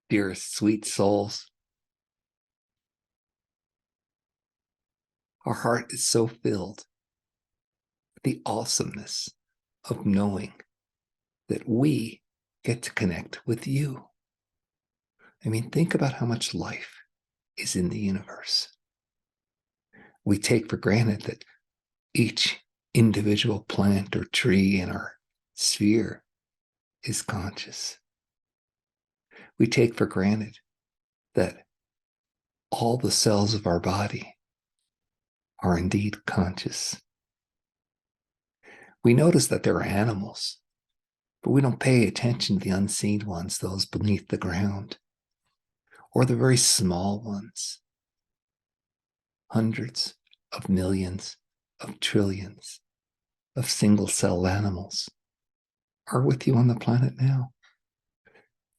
dearest sweet souls, our heart is so filled with the awesomeness of knowing that we get to connect with you. I mean, think about how much life is in the universe. We take for granted that each individual plant or tree in our sphere is conscious. We take for granted that all the cells of our body are indeed conscious. We notice that there are animals, but we don't pay attention to the unseen ones, those beneath the ground, or the very small ones. Hundreds of millions of trillions of single-cell animals are with you on the planet now.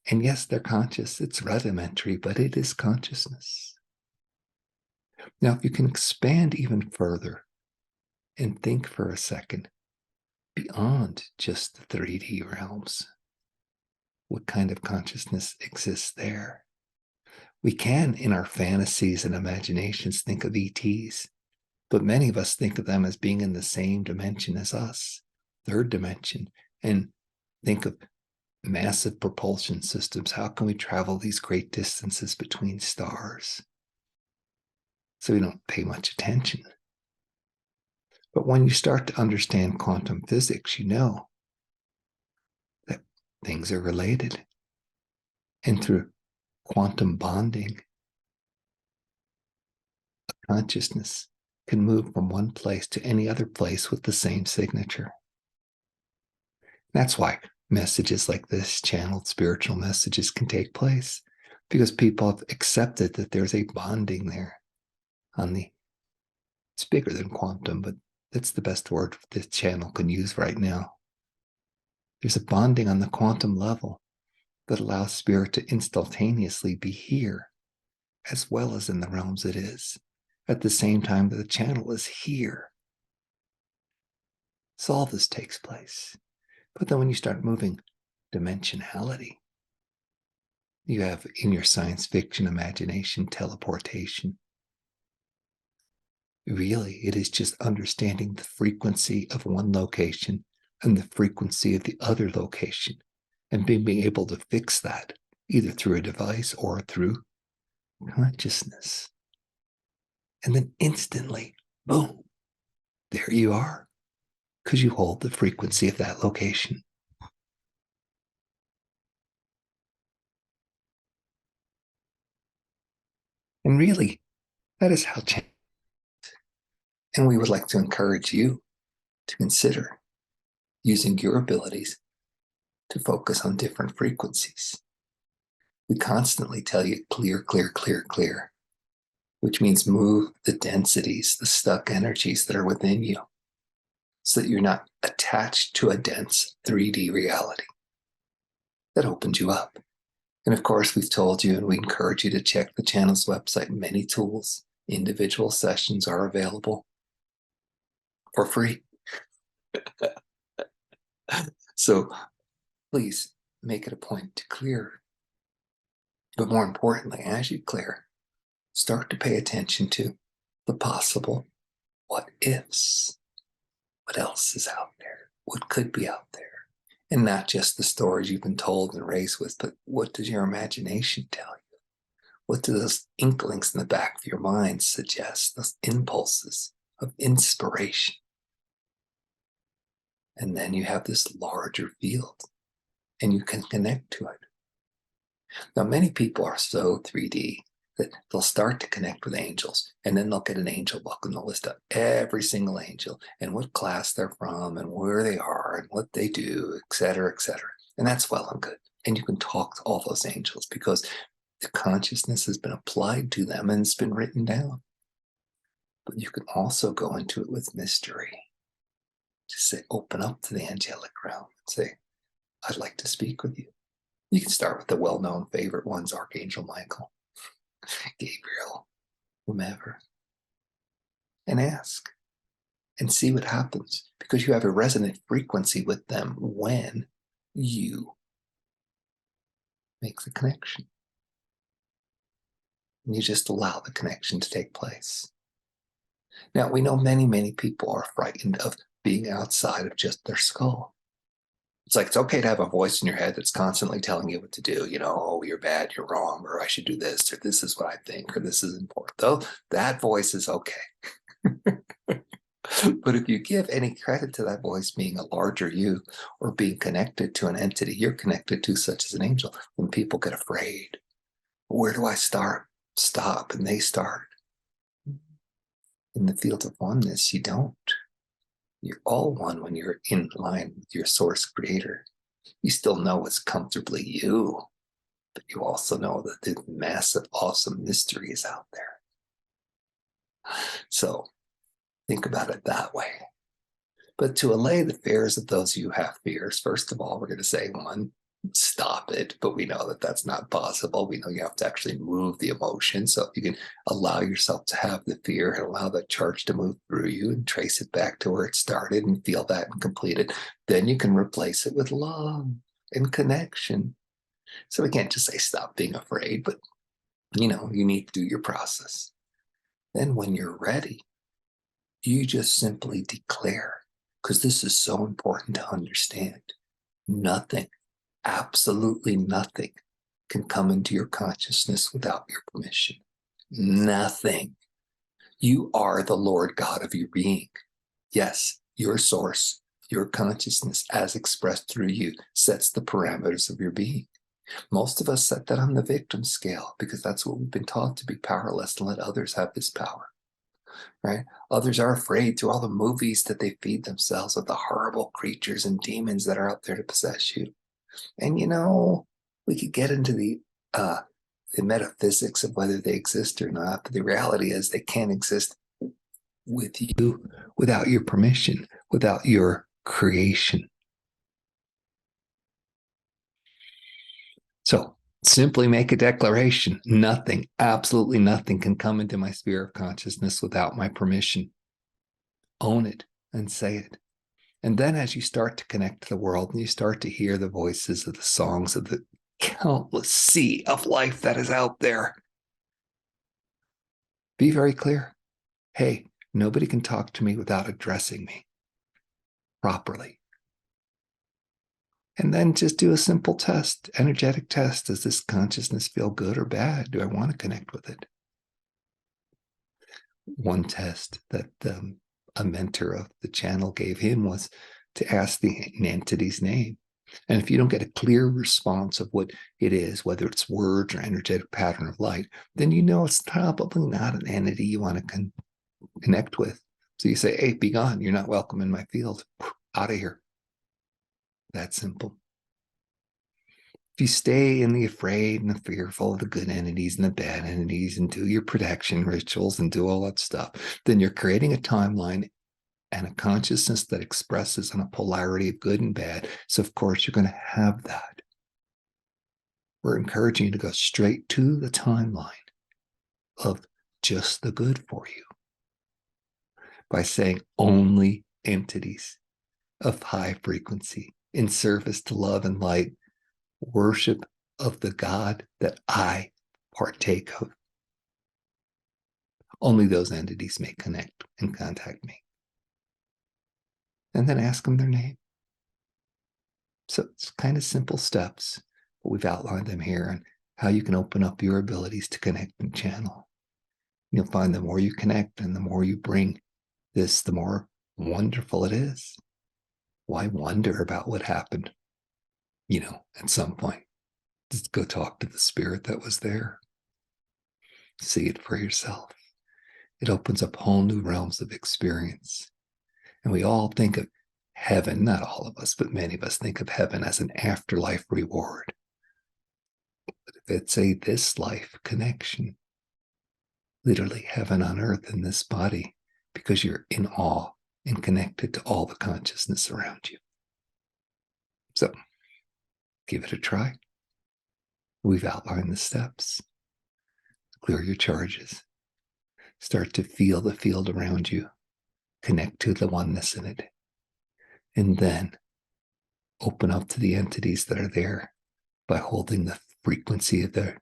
And yes, they're conscious. It's rudimentary, but it is consciousness. Now, if you can expand even further and think for a second beyond just the 3D realms, what kind of consciousness exists there? We can, in our fantasies and imaginations, think of ETs, but many of us think of them as being in the same dimension as us, third dimension, and think of massive propulsion systems. How can we travel these great distances between stars? So we don't pay much attention. But when you start to understand quantum physics, you know that things are related. And through quantum bonding, consciousness can move from one place to any other place with the same signature. That's why messages like this, channeled spiritual messages, can take place, because people have accepted that there's a bonding there on the, it's bigger than quantum, but that's the best word this channel can use right now. There's a bonding on the quantum level that allows spirit to instantaneously be here, as well as in the realms it is, at the same time that the channel is here. So all this takes place. But then when you start moving dimensionality, you have in your science fiction imagination teleportation. Really, it is just understanding the frequency of one location and the frequency of the other location, and being able to fix that either through a device or through consciousness. And then instantly, boom, there you are, because you hold the frequency of that location. And really, that is how change. And we would like to encourage you to consider using your abilities to focus on different frequencies. We constantly tell you clear, clear, clear, clear, which means move the densities, the stuck energies that are within you, so that you're not attached to a dense 3D reality. That opens you up. And of course, we've told you and we encourage you to check the channel's website. Many tools, individual sessions are available for free. So please make it a point to clear. But more importantly, as you clear, start to pay attention to the possible what ifs. What else is out there? What could be out there? And not just the stories you've been told and raised with, but what does your imagination tell you? What do those inklings in the back of your mind suggest? Those impulses of inspiration. And then you have this larger field and you can connect to it. Now, many people are so 3D that they'll start to connect with angels, and then they'll get an angel book and they'll list out every single angel and what class they're from and where they are and what they do, et cetera, et cetera. And that's well and good. And you can talk to all those angels because the consciousness has been applied to them and it's been written down. But you can also go into it with mystery. Just say, open up to the angelic realm and say, I'd like to speak with you. You can start with the well-known favorite ones, Archangel Michael, Gabriel, whomever, and ask and see what happens, because you have a resonant frequency with them when you make the connection. And you just allow the connection to take place. Now, we know many, many people are frightened of being outside of just their skull. It's like, it's okay to have a voice in your head that's constantly telling you what to do. Oh, you're bad, you're wrong, or I should do this, or this is what I think, or this is important. Though that voice is okay. But if you give any credit to that voice being a larger you or being connected to an entity you're connected to, such as an angel, then people get afraid. Where do I start? Stop. And they start. In the field of oneness, you don't. You're all one when you're in line with your source creator. You still know it's comfortably you, but you also know that the massive, awesome mystery is out there. So think about it that way. But to allay the fears of those who have fears, first of all, we're going to say, one, stop it. But we know that that's not possible. We know you have to actually move the emotion. So if you can allow yourself to have the fear and allow that charge to move through you and trace it back to where it started and feel that and complete it, then you can replace it with love and connection. So we can't just say stop being afraid, but you need to do your process. Then when you're ready, you just simply declare, because this is so important to understand. Nothing, absolutely nothing, can come into your consciousness without your permission. Nothing. You are the Lord God of your being. Yes, your source, your consciousness, as expressed through you, sets the parameters of your being. Most of us set that on the victim scale because that's what we've been taught, to be powerless and let others have this power. Right? Others are afraid through all the movies that they feed themselves of the horrible creatures and demons that are out there to possess you. And we could get into the metaphysics of whether they exist or not, but the reality is they can't exist with you without your permission, without your creation. So simply make a declaration. Nothing, absolutely nothing can come into my sphere of consciousness without my permission. Own it and say it. And then as you start to connect to the world and you start to hear the voices of the songs of the countless sea of life that is out there, be very clear. Hey, nobody can talk to me without addressing me properly. And then just do a simple test, energetic test. Does this consciousness feel good or bad? Do I want to connect with it? One test that a mentor of the channel gave him was to ask the entity's name. And if you don't get a clear response of what it is, whether it's words or energetic pattern of light, then it's probably not an entity you want to connect with. So you say, hey, be gone. You're not welcome in my field. Out of here. That simple. If you stay in the afraid and the fearful of the good entities and the bad entities and do your protection rituals and do all that stuff, then you're creating a timeline and a consciousness that expresses on a polarity of good and bad. So, of course, you're going to have that. We're encouraging you to go straight to the timeline of just the good for you by saying only entities of high frequency in service to love and light, worship of the God that I partake of. Only those entities may connect and contact me. And then ask them their name. So it's kind of simple steps, but we've outlined them here and how you can open up your abilities to connect and channel. You'll find the more you connect and the more you bring this, the more wonderful it is. Why wonder about what happened? At some point, just go talk to the spirit that was there. See it for yourself. It opens up whole new realms of experience. And we all think of heaven, not all of us, but many of us think of heaven as an afterlife reward. But if it's a this life connection, literally heaven on earth in this body, because you're in awe and connected to all the consciousness around you. So give it a try. We've outlined the steps. Clear your charges. Start to feel the field around you. Connect to the oneness in it. And then open up to the entities that are there by holding the frequency of their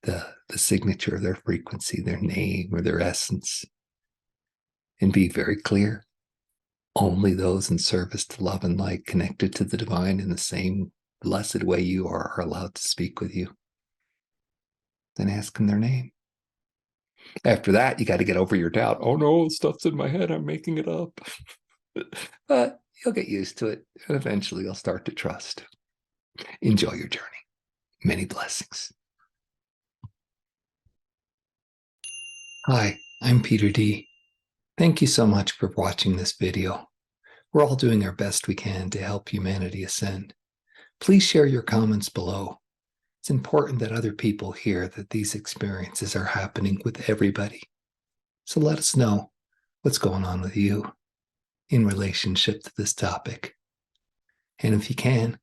the signature of their frequency, their name or their essence, and be very clear. Only those in service to love and light, connected to the divine in the same blessed way you are allowed to speak with you. Then ask them their name. After that, you got to get over your doubt. Oh no, stuff's in my head. I'm making it up. But you'll get used to it, and eventually you'll start to trust. Enjoy your journey. Many blessings. Hi, I'm Peter D. Thank you so much for watching this video. We're all doing our best we can to help humanity ascend. Please share your comments below. It's important that other people hear that these experiences are happening with everybody. So let us know what's going on with you in relationship to this topic. And if you can,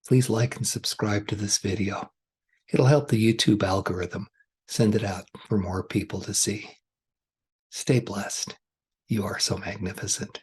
please like and subscribe to this video. It'll help the YouTube algorithm send it out for more people to see. Stay blessed. You are so magnificent.